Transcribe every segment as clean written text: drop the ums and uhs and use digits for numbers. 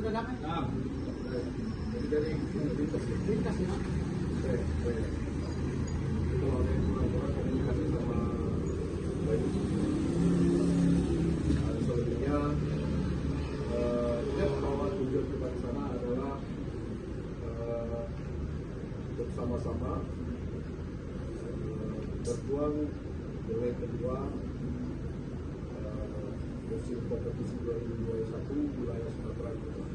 sudah damai? Nah, Jadi dari lintas ya? Kalau ada yang kurang-kurang komunikasi sama baik. Selanjutnya, ya bahwa tujuan kita di sana adalah bersama-sama berjuang oleh kedua musim kompetisi 2021 wilayah Sumatera Utara.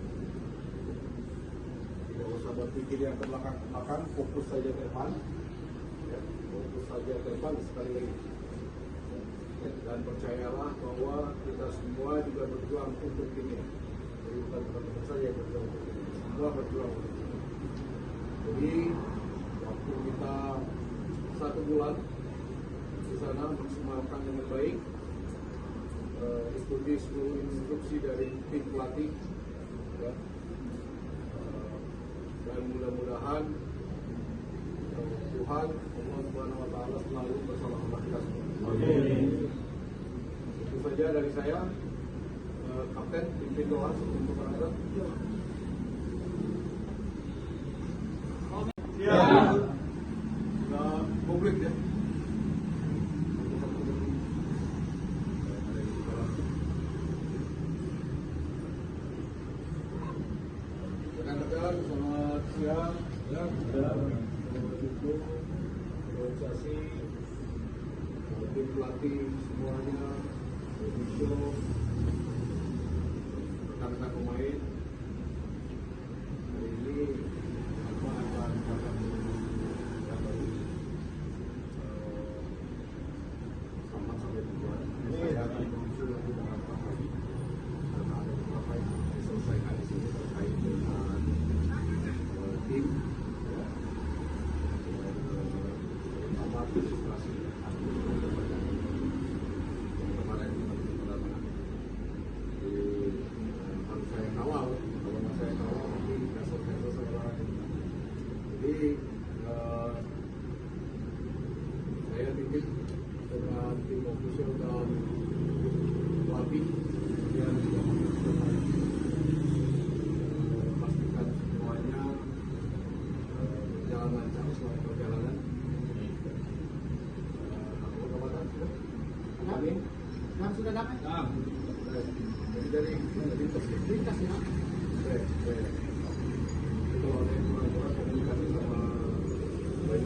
Tidak usah berpikir yang ke belakang, fokus saja ke depan. Ya, fokus saja ke depan sekali lagi. Ya, dan percayalah bahwa kita semua juga berjuang untuk ini. Jadi bukan teman-teman saja yang berjuang untuk ini, semua berjuang untuk ini. Jadi waktu kita 1 bulan di sana maksimalkan dengan baik, ikuti seluruh instruksi dari tim pelatih, ya. Dan mudah-mudahan Tuhan Allah Subhanahu Wa Taala selalu bersama kita semua. Itu saja dari saya, Kapten pimpin doa untuk berangkat. Ya. Sudah publik ya. Rekan-rekan, selamat siang. Untuk organisasi, tim pelatih semuanya, official, rekan-rekan pemain. Hari ini akan selamat sampai tujuan. Saya akan menyusul lagi dengan Pak Haji karena ada beberapa yang harus diselesaikan di sini terkait dengan tim, ya, terutama administrasi kemarin harus saya kawal. Kalau nggak saya kawal nanti nggak selesai lagi. Jadi saya titip dengan tim official dan pelatih yang sudah pastikan semuanya berjalan lancar selama perjalanan. Kapan sudah? Amin. Yang sudah damai? nah. Jadi dari Lintas ya? Kalau ada yang kurang-kurang komunikasi sama baik.